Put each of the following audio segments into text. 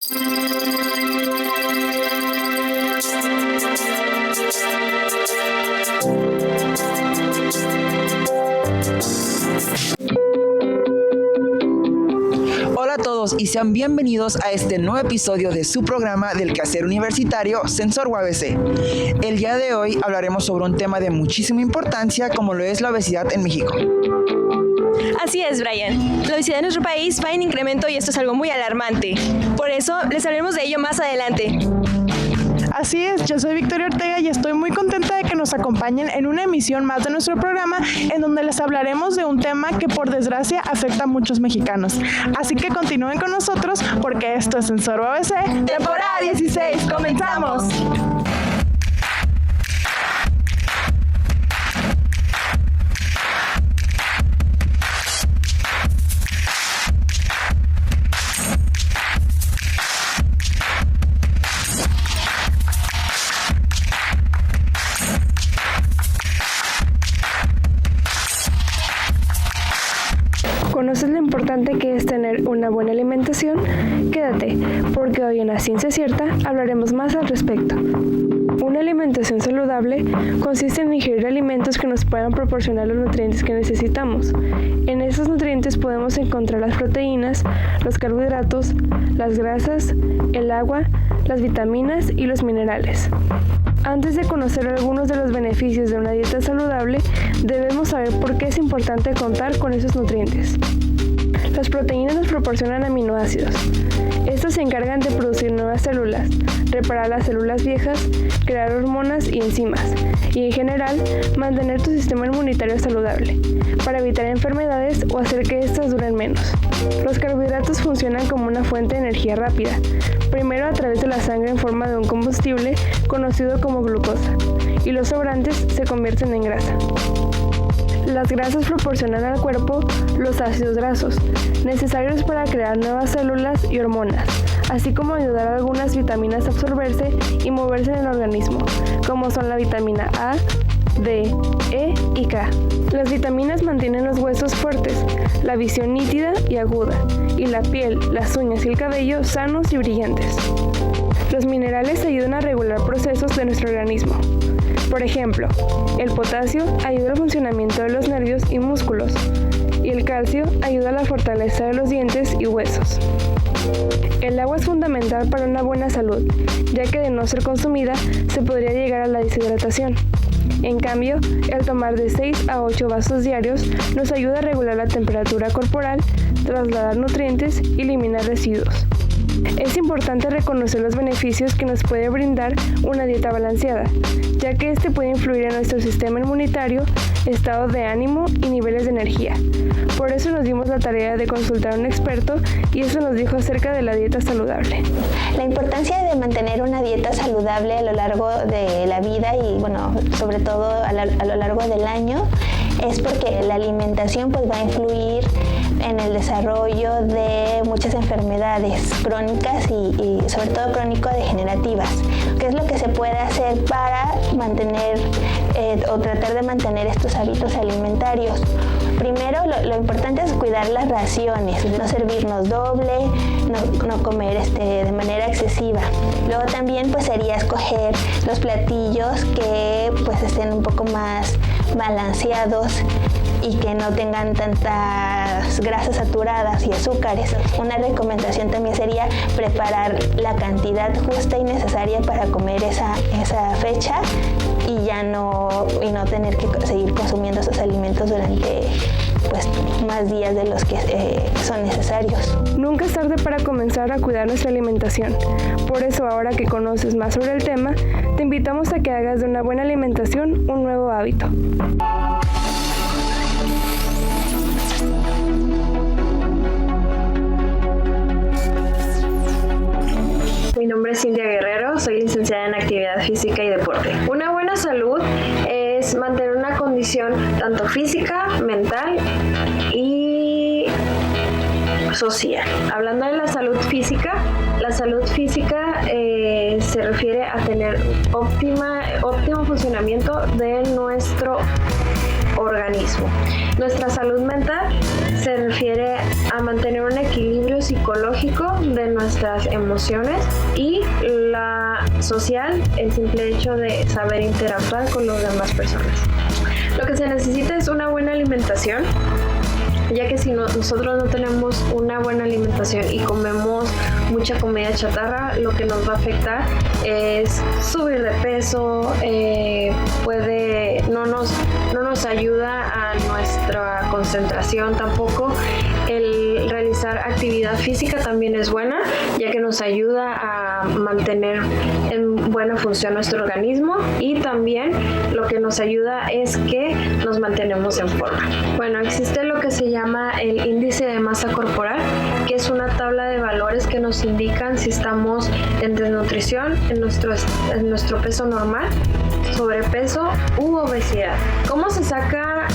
Hola a todos y sean bienvenidos a este nuevo episodio de su programa del quehacer universitario Sensor UABC. El día de hoy hablaremos sobre un tema de muchísima importancia como lo es la obesidad en México. Así es, Brian. La obesidad en nuestro país va en incremento y esto es algo muy alarmante. Por eso les hablaremos de ello más adelante. Así es, yo soy Victoria Ortega y estoy muy contenta de que nos acompañen en una emisión más de nuestro programa en donde les hablaremos de un tema que por desgracia afecta a muchos mexicanos. Así que continúen con nosotros porque esto es Sensor UABC, temporada 16, ¡comenzamos! ¿Conoces lo importante que es tener una buena alimentación? Quédate, porque hoy en La Ciencia Cierta hablaremos más al respecto. Una alimentación saludable consiste en ingerir alimentos que nos puedan proporcionar los nutrientes que necesitamos. En esos nutrientes podemos encontrar las proteínas, los carbohidratos, las grasas, el agua, las vitaminas y los minerales. Antes de conocer algunos de los beneficios de una dieta saludable, debemos saber por qué es importante contar con esos nutrientes. Las proteínas nos proporcionan aminoácidos. Estos se encargan de producir nuevas células, reparar las células viejas, crear hormonas y enzimas, y en general, mantener tu sistema inmunitario saludable, para evitar enfermedades o hacer que éstas duren menos. Los carbohidratos funcionan como una fuente de energía rápida, primero a través de la sangre en forma de un combustible conocido como glucosa, y los sobrantes se convierten en grasa. Las grasas proporcionan al cuerpo los ácidos grasos, necesarios para crear nuevas células y hormonas, así como ayudar a algunas vitaminas a absorberse y moverse en el organismo, como son la vitamina A, D, E y K. Las vitaminas mantienen los huesos fuertes, la visión nítida y aguda, y la piel, las uñas y el cabello sanos y brillantes. Los minerales ayudan a regular procesos de nuestro organismo. Por ejemplo, el potasio ayuda al funcionamiento de los nervios y músculos, y el calcio ayuda a la fortaleza de los dientes y huesos. El agua es fundamental para una buena salud, ya que de no ser consumida se podría llegar a la deshidratación. En cambio, el tomar de 6 a 8 vasos diarios nos ayuda a regular la temperatura corporal, trasladar nutrientes y eliminar residuos. Es importante reconocer los beneficios que nos puede brindar una dieta balanceada, ya que este puede influir en nuestro sistema inmunitario, estado de ánimo y niveles de energía. Por eso nos dimos la tarea de consultar a un experto y eso nos dijo acerca de la dieta saludable. La importancia de mantener una dieta saludable a lo largo de la vida y sobre todo a lo largo del año es porque la alimentación va a influir en el desarrollo de muchas enfermedades crónicas y sobre todo crónico-degenerativas. ¿Qué es lo que se puede hacer para mantener o tratar de mantener estos hábitos alimentarios? Primero, lo importante es cuidar las raciones, no servirnos doble, no comer de manera excesiva. Luego también sería escoger los platillos que estén un poco más balanceados y que no tengan tantas grasas saturadas y azúcares. Una recomendación también sería preparar la cantidad justa y necesaria para comer esa fecha y no tener que seguir consumiendo esos alimentos durante más días de los que son necesarios. Nunca es tarde para comenzar a cuidar nuestra alimentación. Por eso, ahora que conoces más sobre el tema, te invitamos a que hagas de una buena alimentación un nuevo hábito. Mi nombre es Cintia Guerrero, soy licenciada en Actividad Física y Deporte. Una buena salud es mantener una condición tanto física, mental y social. Hablando de la salud física se refiere a tener óptimo funcionamiento de nuestro organismo. Nuestra salud mental se refiere a mantener un equilibrio psicológico de nuestras emociones y la social, el simple hecho de saber interactuar con las demás personas. Lo que se necesita es una buena alimentación, ya que si nosotros no tenemos una buena alimentación y comemos mucha comida chatarra, lo que nos va a afectar es subir de peso, no nos ayuda a nuestra concentración tampoco. El realizar actividad física también es buena, ya que nos ayuda a mantener en buena función nuestro organismo, y también lo que nos ayuda es que nos mantenemos en forma. Bueno, existe lo que se llama el índice de masa corporal, que es una tabla de valores que nos indican si estamos en desnutrición, en nuestro peso normal, sobrepeso u obesidad. ¿Cómo se saca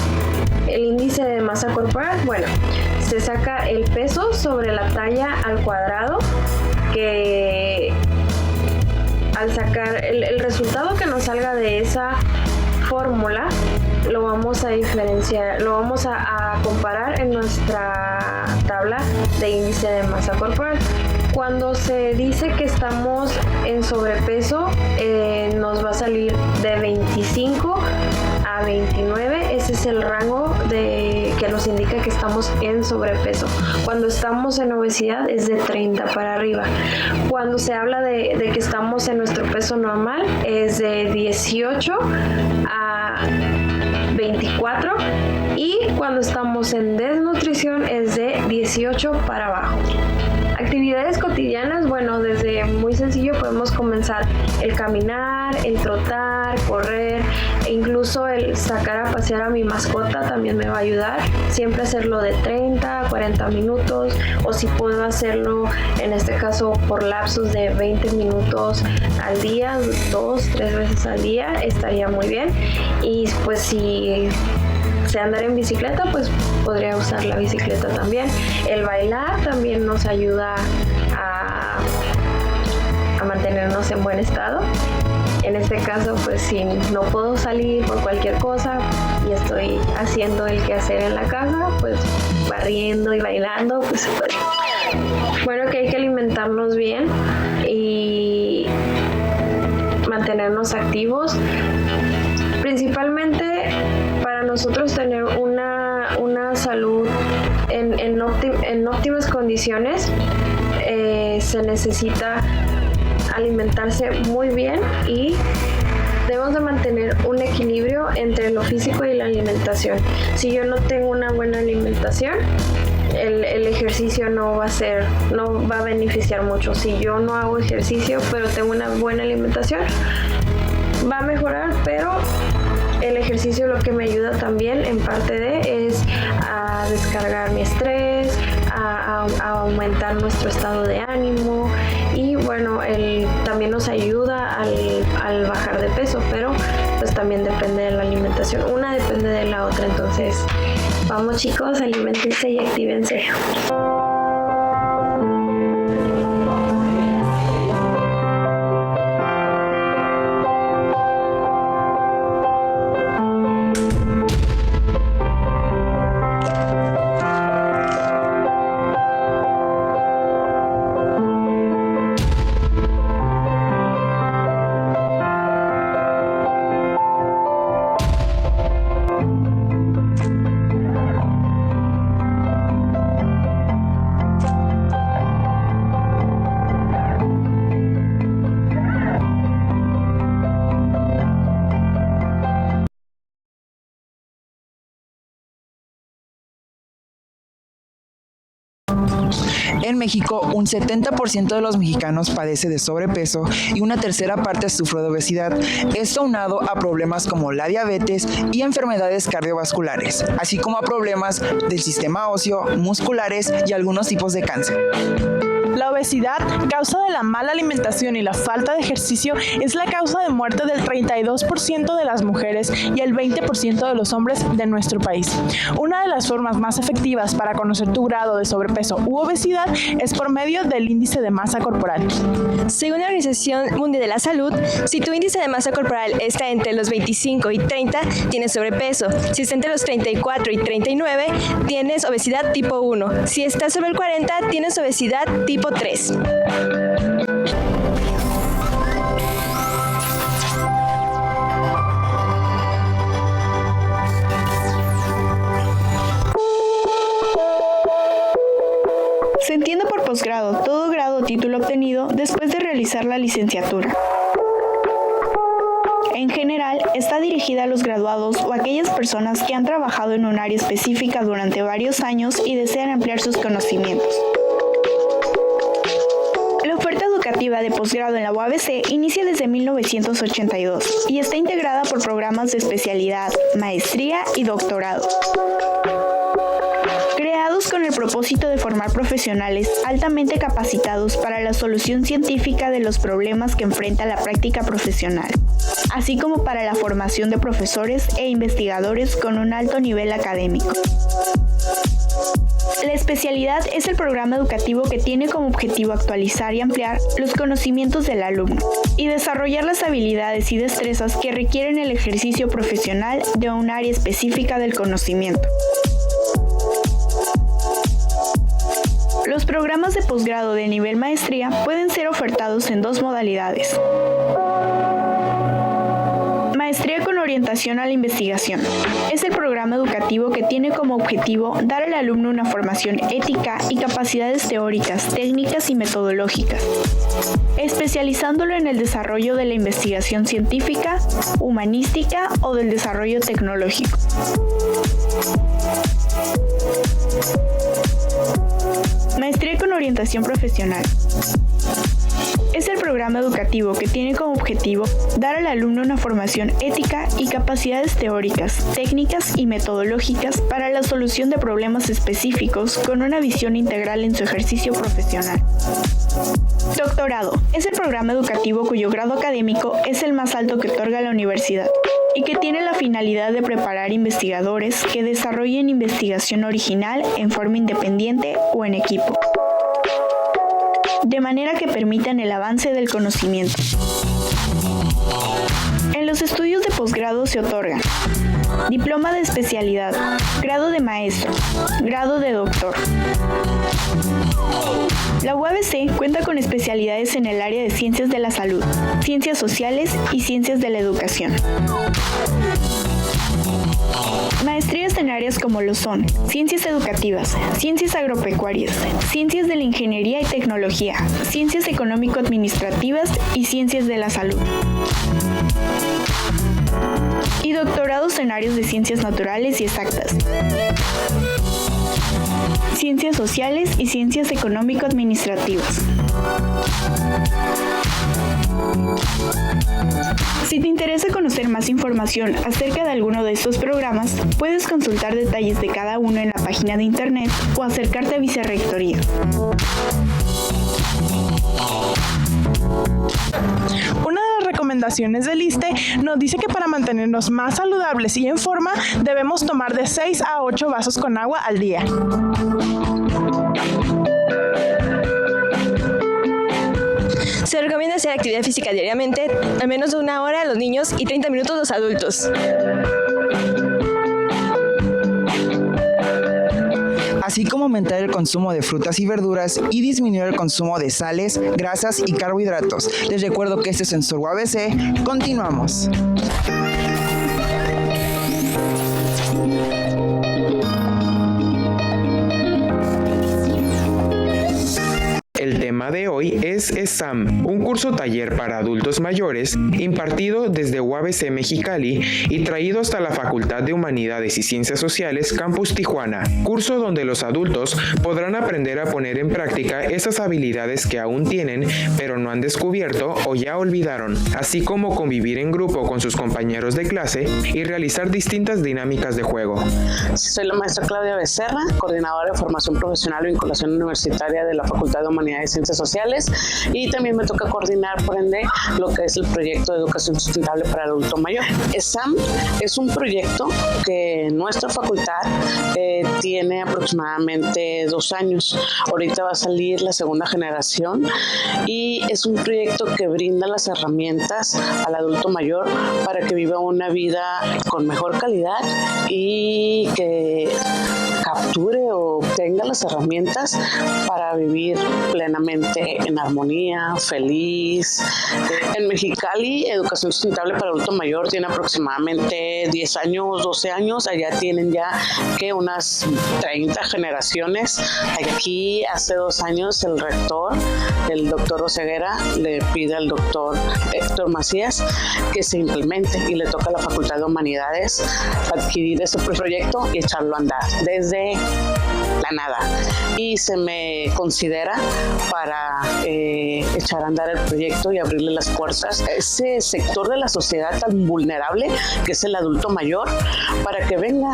el índice de masa corporal? Bueno, se saca el peso sobre la talla al cuadrado, que al sacar el resultado que nos salga de esa fórmula, lo vamos a diferenciar, lo vamos a comparar en nuestra tabla de índice de masa corporal. Cuando se dice que estamos en sobrepeso, nos va a salir de 25 a 29, ese es el rango que nos indica que estamos en sobrepeso. Cuando estamos en obesidad es de 30 para arriba. Cuando se habla de que estamos en nuestro peso normal es de 18 a 24, y cuando estamos en desnutrición es de 18 para abajo. Actividades cotidianas, bueno, desde muy sencillo podemos comenzar el caminar, el trotar, correr, e incluso el sacar a pasear a mi mascota también me va a ayudar. Siempre hacerlo de 30 a 40 minutos, o si puedo hacerlo, en este caso por lapsos de 20 minutos al día, 2-3 veces al día, estaría muy bien. Y pues si sé andar en bicicleta, pues podría usar la bicicleta también. El bailar también nos ayuda a mantenernos en buen estado. En este caso, pues si no puedo salir por cualquier cosa y estoy haciendo el quehacer en la casa, pues barriendo y bailando, pues se puede. Bueno, que hay que alimentarnos bien y mantenernos activos, principalmente para nosotros tener una salud en óptimas condiciones. Se necesita alimentarse muy bien y debemos de mantener un equilibrio entre lo físico y la alimentación. Si yo no tengo una buena alimentación, el ejercicio no va a beneficiar mucho. Si yo no hago ejercicio pero tengo una buena alimentación, va a mejorar, pero el ejercicio lo que me ayuda también en parte es a descargar mi estrés, a aumentar nuestro estado de ánimo, y bueno, también nos ayuda al bajar de peso, pero pues también depende de la alimentación, una depende de la otra. Entonces vamos chicos, aliméntense y actívense. En México, un 70% de los mexicanos padece de sobrepeso y una tercera parte sufre de obesidad. Esto aunado a problemas como la diabetes y enfermedades cardiovasculares, así como a problemas del sistema óseo, musculares y algunos tipos de cáncer. La obesidad, causa de la mala alimentación y la falta de ejercicio, es la causa de muerte del 32% de las mujeres y el 20% de los hombres de nuestro país. Una de las formas más efectivas para conocer tu grado de sobrepeso u obesidad es por medio del índice de masa corporal. Según la Organización Mundial de la Salud, si tu índice de masa corporal está entre los 25 y 30, tienes sobrepeso. Si está entre los 34 y 39, tienes obesidad tipo 1. Si estás sobre el 40, tienes obesidad tipo 3. Se entiende por posgrado todo grado o título obtenido después de realizar la licenciatura. En general, está dirigida a los graduados o a aquellas personas que han trabajado en un área específica durante varios años y desean ampliar sus conocimientos. La oferta educativa de posgrado en la UABC inicia desde 1982 y está integrada por programas de especialidad, maestría y doctorado. Creados con el propósito de formar profesionales altamente capacitados para la solución científica de los problemas que enfrenta la práctica profesional, así como para la formación de profesores e investigadores con un alto nivel académico. La especialidad es el programa educativo que tiene como objetivo actualizar y ampliar los conocimientos del alumno y desarrollar las habilidades y destrezas que requieren el ejercicio profesional de un área específica del conocimiento. Los programas de posgrado de nivel maestría pueden ser ofertados en dos modalidades. Maestría con orientación a la investigación. Es el programa educativo que tiene como objetivo dar al alumno una formación ética y capacidades teóricas, técnicas y metodológicas, especializándolo en el desarrollo de la investigación científica, humanística o del desarrollo tecnológico. Maestría con orientación profesional. Es el programa educativo que tiene como objetivo dar al alumno una formación ética y capacidades teóricas, técnicas y metodológicas para la solución de problemas específicos con una visión integral en su ejercicio profesional. Doctorado. Es el programa educativo cuyo grado académico es el más alto que otorga la universidad y que tiene la finalidad de preparar investigadores que desarrollen investigación original en forma independiente o en equipo, de manera que permitan el avance del conocimiento. En los estudios de posgrado se otorgan diploma de especialidad, grado de maestro, grado de doctor. La UABC cuenta con especialidades en el área de ciencias de la salud, ciencias sociales y ciencias de la educación. Maestrías en áreas como lo son ciencias educativas, ciencias agropecuarias, ciencias de la ingeniería y tecnología, ciencias económico-administrativas y ciencias de la salud. Y doctorados en áreas de ciencias naturales y exactas, ciencias sociales y ciencias económico-administrativas. Si te interesa conocer más información acerca de alguno de estos programas, puedes consultar detalles de cada uno en la página de internet o acercarte a Vicerrectoría. Una de las recomendaciones del ISSSTE nos dice que para mantenernos más saludables y en forma, debemos tomar de 6 a 8 vasos con agua al día. Se recomienda hacer actividad física diariamente, al menos de 1 hora a los niños y 30 minutos a los adultos. Así como aumentar el consumo de frutas y verduras y disminuir el consumo de sales, grasas y carbohidratos. Les recuerdo que este es Sensor UABC. Continuamos. El tema de hoy es ESAM, un curso taller para adultos mayores impartido desde UABC Mexicali y traído hasta la Facultad de Humanidades y Ciencias Sociales Campus Tijuana, curso donde los adultos podrán aprender a poner en práctica esas habilidades que aún tienen pero no han descubierto o ya olvidaron, así como convivir en grupo con sus compañeros de clase y realizar distintas dinámicas de juego. Soy la maestra Claudia Becerra, coordinadora de formación profesional y vinculación universitaria de la Facultad de Humanidades Humanidades y Ciencias Sociales, y también me toca coordinar, por ende, lo que es el proyecto de educación sustentable para el adulto mayor. ESAM es un proyecto que nuestra facultad tiene aproximadamente 2 años. Ahorita va a salir la segunda generación y es un proyecto que brinda las herramientas al adulto mayor para que viva una vida con mejor calidad y que capture o obtenga las herramientas para vivir plenamente en armonía, feliz. En Mexicali, Educación Sustentable para Adulto Mayor tiene aproximadamente 10 años, 12 años. Allá tienen ya que unas 30 generaciones. Aquí hace 2 años el rector, el doctor Oseguera, le pide al doctor Héctor Macías que se implemente y le toca a la Facultad de Humanidades adquirir este proyecto y echarlo a andar desde la nada, y se me considera para echar a andar el proyecto y abrirle las puertas a ese sector de la sociedad tan vulnerable que es el adulto mayor, para que venga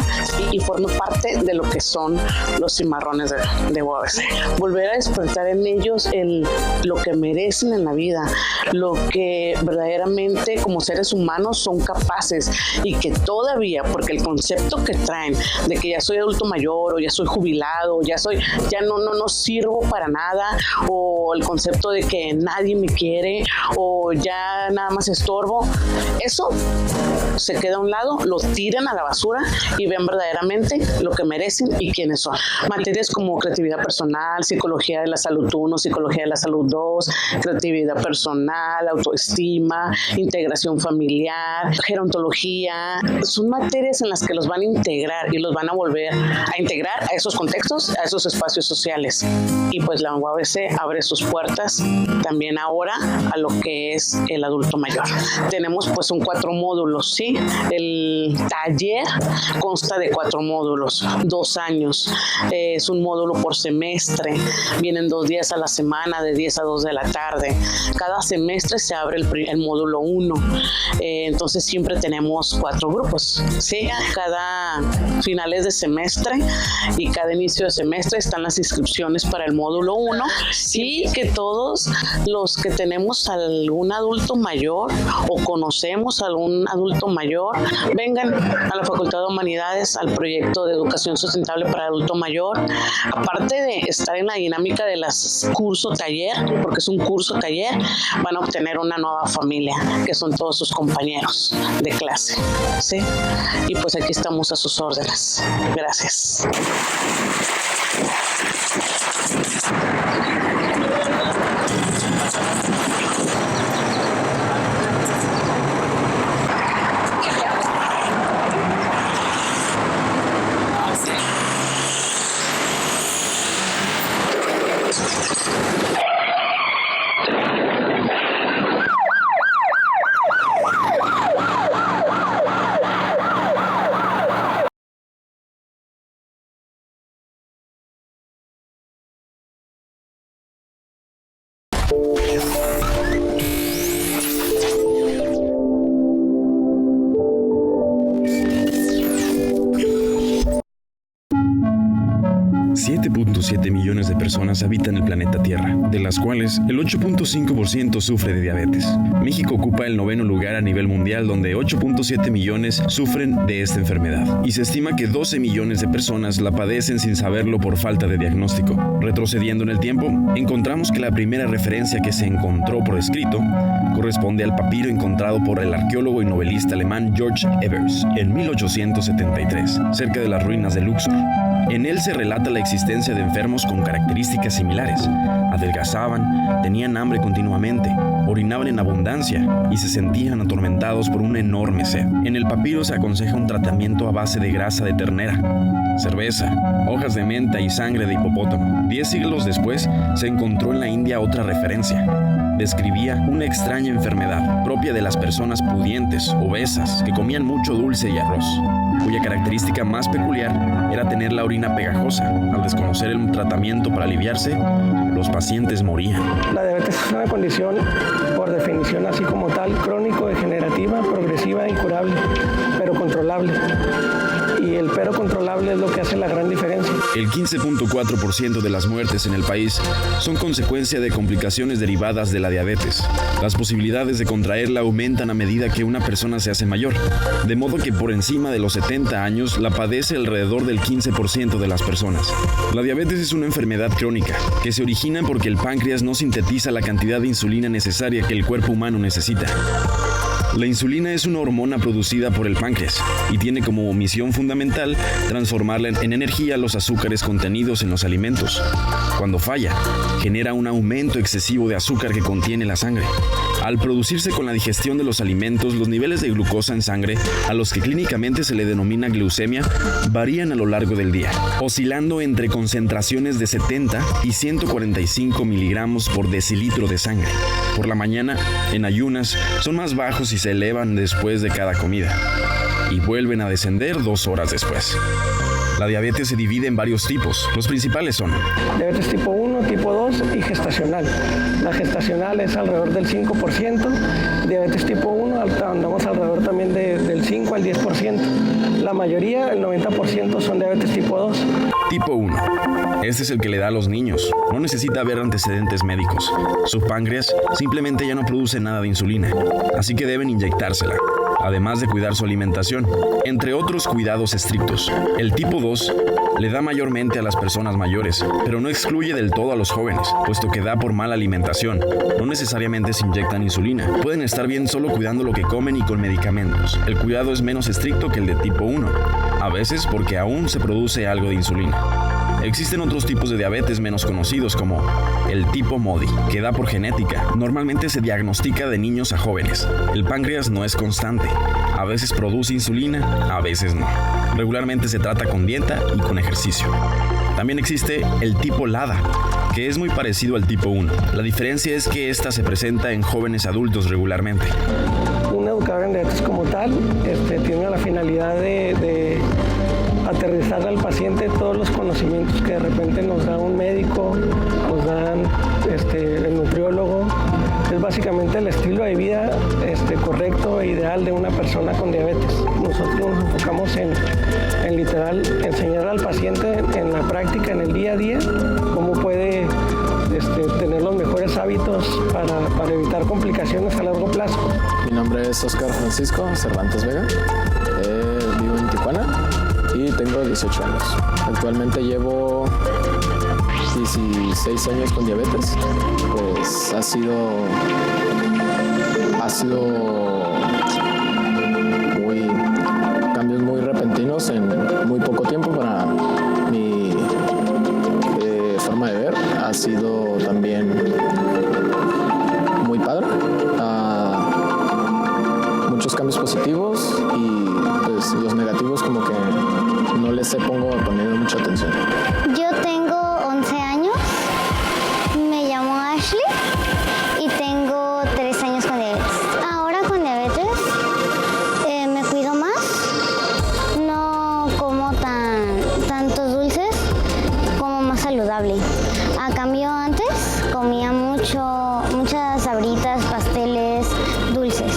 y forme parte de lo que son los cimarrones de UABC. Volver a despertar en ellos lo que merecen en la vida, lo que verdaderamente como seres humanos son capaces, y que todavía, porque el concepto que traen de que ya soy adulto mayor o ya soy jubilado, ya no sirvo para nada, o el concepto de que nadie me quiere o ya nada más estorbo, eso se queda a un lado, lo tiran a la basura y ven verdaderamente lo que merecen y quiénes son. Materias como creatividad personal, psicología de la salud 1, psicología de la salud 2, creatividad personal, autoestima, integración familiar, gerontología, son materias en las que los van a integrar y los van a volver a integrar a esos contextos, a esos espacios sociales. Y pues la UABC abre sus puertas también ahora a lo que es el adulto mayor. Tenemos pues 4 módulos, ¿sí? El taller consta de 4 módulos, 2 años. Es un módulo por semestre, vienen 2 días a la semana de 10 a 2 de la tarde. Cada semestre se abre el módulo 1, entonces siempre tenemos 4 grupos, ¿sí? Cada finales de semestre y cada inicio de semestre están las inscripciones para el módulo 1, y que todos los que tenemos algún adulto mayor o conocemos a algún adulto mayor vengan a la Facultad de Humanidades al proyecto de educación sustentable para adulto mayor. Aparte de estar en la dinámica de las curso taller, porque es un curso taller, van a obtener una nueva familia que son todos sus compañeros de clase, ¿sí? Y pues aquí estamos a sus órdenes. Gracias. .7 millones de personas habitan el planeta Tierra, de las cuales el 8.5% sufre de diabetes. México ocupa el 9º lugar a nivel mundial, donde 8.7 millones sufren de esta enfermedad, y se estima que 12 millones de personas la padecen sin saberlo por falta de diagnóstico. Retrocediendo en el tiempo, encontramos que la primera referencia que se encontró por escrito corresponde al papiro encontrado por el arqueólogo y novelista alemán George Ebers en 1873, cerca de las ruinas de Luxor. En él se relata la existencia de enfermos con características similares. Adelgazaban, tenían hambre continuamente, orinaban en abundancia y se sentían atormentados por una enorme sed. En el papiro se aconseja un tratamiento a base de grasa de ternera, cerveza, hojas de menta y sangre de hipopótamo. 10 siglos después se encontró en la India otra referencia. Describía una extraña enfermedad propia de las personas pudientes, obesas, que comían mucho dulce y arroz, cuya característica más peculiar era tener la orina pegajosa. Al desconocer el tratamiento para aliviarse, los pacientes morían. La diabetes es una condición, por definición así como tal, crónico-degenerativa, progresiva e incurable, pero controlable. y el pero controlable es lo que hace la gran diferencia. El 15.4% de las muertes en el país son consecuencia de complicaciones derivadas de la diabetes. Las posibilidades de contraerla aumentan a medida que una persona se hace mayor, de modo que por encima de los 70 años la padece alrededor del 15% de las personas. La diabetes es una enfermedad crónica que se origina porque el páncreas no sintetiza la cantidad de insulina necesaria que el cuerpo humano necesita. La insulina es una hormona producida por el páncreas y tiene como misión fundamental transformarla en energía los azúcares contenidos en los alimentos. Cuando falla, genera un aumento excesivo de azúcar que contiene la sangre. Al producirse con la digestión de los alimentos, los niveles de glucosa en sangre, a los que clínicamente se le denomina glucemia, varían a lo largo del día, oscilando entre concentraciones de 70 y 145 miligramos por decilitro de sangre. Por la mañana, en ayunas, son más bajos y se elevan después de cada comida, y vuelven a descender 2 horas después. La diabetes se divide en varios tipos. Los principales son Diabetes tipo 1, tipo 2 y gestacional. La gestacional es alrededor del 5%, diabetes tipo 1 andamos alrededor también del 5 al 10%. La mayoría, el 90%, son diabetes tipo 2. Tipo 1. Este es el que le da a los niños. No necesita haber antecedentes médicos. Su páncreas simplemente ya no produce nada de insulina, así que deben inyectársela, además de cuidar su alimentación, entre otros cuidados estrictos. El tipo 2 le da mayormente a las personas mayores, pero no excluye del todo a los jóvenes, puesto que da por mala alimentación. No necesariamente se inyectan insulina. Pueden estar bien solo cuidando lo que comen y con medicamentos. El cuidado es menos estricto que el de tipo 1, a veces porque aún se produce algo de insulina. Existen otros tipos de diabetes menos conocidos, como el tipo MODY, que da por genética. Normalmente se diagnostica de niños a jóvenes. El páncreas no es constante. A veces produce insulina, a veces no. Regularmente se trata con dieta y con ejercicio. También existe el tipo LADA, que es muy parecido al tipo 1. La diferencia es que esta se presenta en jóvenes adultos regularmente. Un educador en diabetes como tal tiene la finalidad de aterrizarle al paciente todos los conocimientos que de repente nos da un médico, nos dan el nutriólogo. Es básicamente el estilo de vida correcto e ideal de una persona con diabetes. Nosotros nos enfocamos en literal enseñar al paciente en la práctica, en el día a día, cómo puede tener los mejores hábitos para evitar complicaciones a largo plazo. Mi nombre es Oscar Francisco Cervantes Vega, vivo en Tijuana y tengo 18 años. Actualmente llevo 16 años con diabetes. Pues ha sido cambios muy repentinos en muy poco tiempo para mi forma de ver. Ha sido también muy padre. Muchos cambios positivos y pues los negativos como que no les pongo poniendo mucha atención. Yo tengo 11 años, me llamo Ashley y tengo 3 años con diabetes. Ahora con diabetes me cuido más, no como tantos dulces, como más saludable. A cambio antes comía muchas sabritas, pasteles, dulces.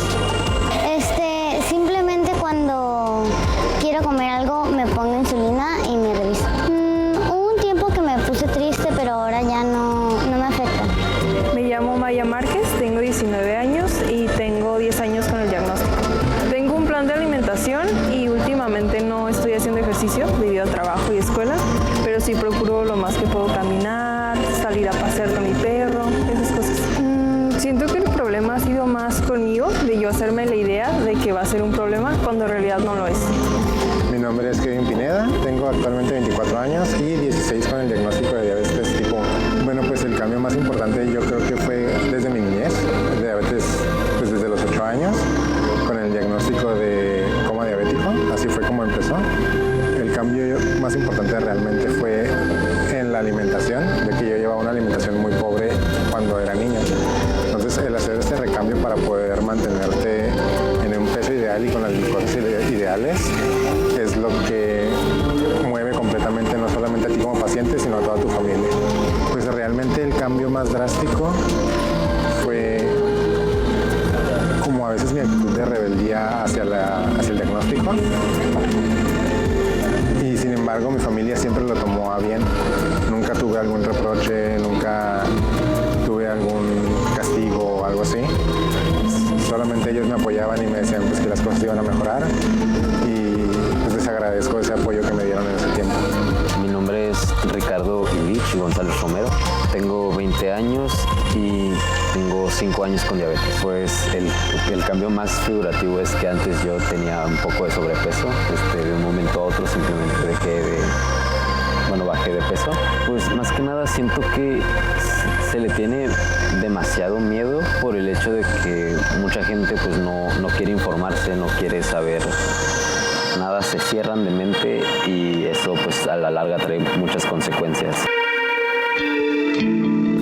Simplemente cuando quiero comer algo me pongo insulina y me reviso. Hubo un tiempo que me puse triste, pero ahora ya no me afecta. Me llamo Maya Márquez, tengo 19 años y tengo 10 años con el diagnóstico. Tengo un plan de alimentación y últimamente no estoy haciendo ejercicio debido a trabajo y escuela, pero sí procuro lo más que puedo caminar, salir a pasear con mi perro, esas cosas. Siento que el problema ha sido más conmigo, de yo hacerme la idea de que va a ser un problema cuando en realidad no lo es. Mi nombre es Kevin Pineda, tengo actualmente 24 años y 16 con el diagnóstico de diabetes tipo 1. Bueno, pues el cambio más importante yo creo que fue desde mi niñez, de diabetes pues desde los 8 años, con el diagnóstico de coma diabético, así fue como empezó. El cambio más importante realmente fue en la alimentación, de que yo llevaba una alimentación muy pobre cuando era niño. Entonces el hacer este recambio para poder mantenerte en un peso ideal y con las glucosas ideales es lo que mueve completamente no solamente a ti como paciente, sino a toda tu familia. Pues realmente el cambio más drástico fue como a veces mi actitud de rebeldía hacia el diagnóstico. embargo, mi familia siempre lo tomó a bien. Nunca tuve algún reproche, nunca tuve algún castigo o algo así. Solamente ellos me apoyaban y me decían pues, que las cosas iban a mejorar, y pues les agradezco ese apoyo que me dieron en ese tiempo. Mi nombre es Ricardo Ilich González Romero, tengo 20 años y tengo 5 años con diabetes. Pues el cambio más figurativo es que antes yo tenía un poco de sobrepeso, de un momento a otro simplemente bajé de peso. Pues más que nada siento que se le tiene demasiado miedo por el hecho de que mucha gente pues no quiere informarse, no quiere saber nada, se cierran de mente y eso pues a la larga trae muchas consecuencias.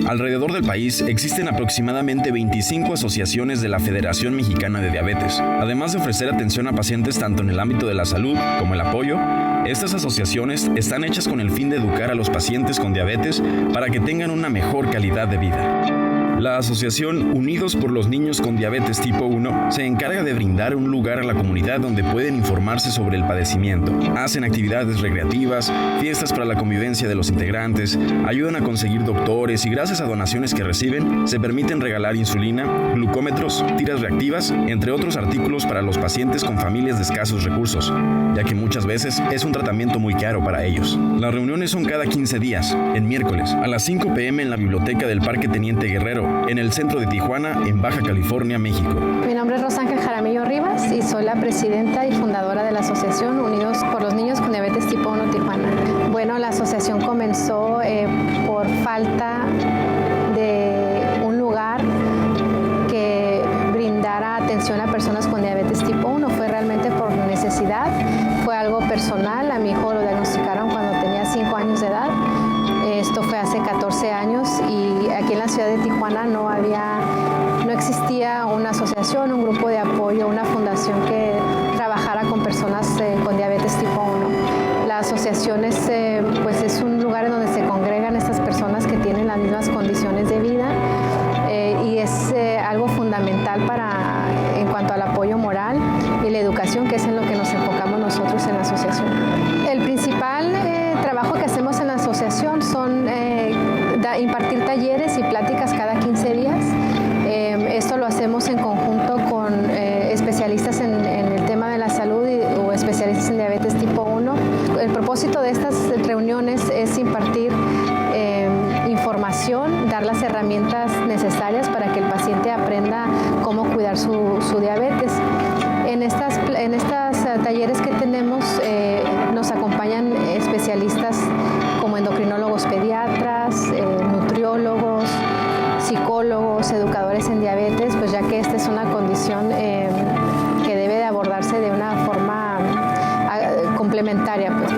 Alrededor del país existen aproximadamente 25 asociaciones de la Federación Mexicana de Diabetes. Además de ofrecer atención a pacientes tanto en el ámbito de la salud como el apoyo, estas asociaciones están hechas con el fin de educar a los pacientes con diabetes para que tengan una mejor calidad de vida. La asociación Unidos por los Niños con Diabetes Tipo 1 se encarga de brindar un lugar a la comunidad donde pueden informarse sobre el padecimiento. Hacen actividades recreativas, fiestas para la convivencia de los integrantes, ayudan a conseguir doctores y gracias a donaciones que reciben, se permiten regalar insulina, glucómetros, tiras reactivas, entre otros artículos para los pacientes con familias de escasos recursos, ya que muchas veces es un tratamiento muy caro para ellos. Las reuniones son cada 15 días, en miércoles, a las 5 p.m. en la biblioteca del Parque Teniente Guerrero, en el centro de Tijuana, en Baja California, México. Mi nombre es Rosángel Jaramillo Rivas y soy la presidenta y fundadora de la Asociación Unidos por los Niños con Diabetes Tipo 1 Tijuana. Bueno, la asociación comenzó por falta de un lugar que brindara atención a personas con diabetes tipo 1. Fue realmente por necesidad, fue algo personal. A mi hijo lo diagnosticaron cuando tenía 5 años de edad. Esto fue hace 14 años y aquí en la ciudad de Tijuana no existía una asociación, un grupo de apoyo, una fundación que trabajara con personas con diabetes tipo 1. La asociación es un lugar en donde se congregan estas personas que tienen las mismas condiciones de vida y es algo fundamental en cuanto al apoyo moral y la educación, que es en lo que nos enfocamos nosotros en la asociación. El principal trabajo que hacemos en la asociación son impartir talleres y pláticas cada 15 días. Esto lo hacemos en conjunto con especialistas en el tema de la salud o especialistas en diabetes tipo 1. El propósito de estas reuniones es impartir información, dar las herramientas necesarias para que el paciente aprenda cómo cuidar su diabetes. En estas talleres que tenemos nos acompañan especialistas como endocrinólogos pediatras, nutriólogos, psicólogos, educadores en diabetes, pues ya que esta es una condición que debe de abordarse de una forma complementaria. Pues.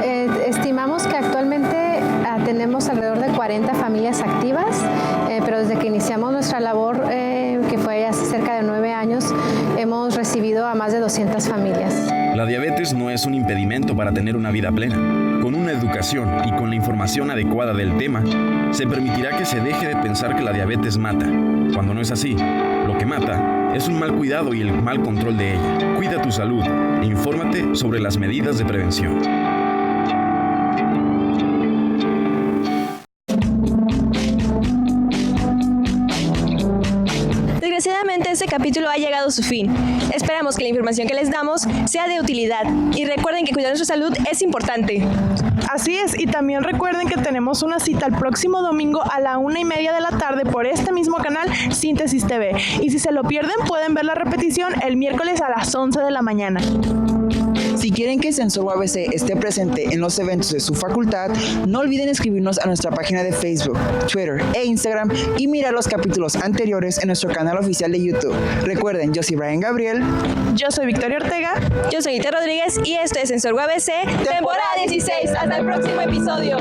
Estimamos que actualmente tenemos alrededor de 40 familias activas, pero desde que iniciamos nuestra labor, que fue hace cerca de 9 años, hemos recibido a más de 200 familias. La diabetes no es un impedimento para tener una vida plena. Con una educación y con la información adecuada del tema, se permitirá que se deje de pensar que la diabetes mata, cuando no es así. Lo que mata es un mal cuidado y el mal control de ella. Cuida tu salud e infórmate sobre las medidas de prevención. Desgraciadamente este capítulo ha llegado a su fin. Esperamos que la información que les damos sea de utilidad y recuerden que cuidar nuestra salud es importante. Así es, y también recuerden que tenemos una cita el próximo domingo a la 1:30 de la tarde por este mismo canal, Síntesis TV. Y si se lo pierden, pueden ver la repetición el miércoles a las 11 de la mañana. Si quieren que Sensor UABC esté presente en los eventos de su facultad, no olviden escribirnos a nuestra página de Facebook, Twitter e Instagram y mirar los capítulos anteriores en nuestro canal oficial de YouTube. Recuerden, yo soy Brian Gabriel. Yo soy Victoria Ortega. Yo soy Ita Rodríguez y esto es Sensor UABC, temporada 16. Hasta el próximo episodio.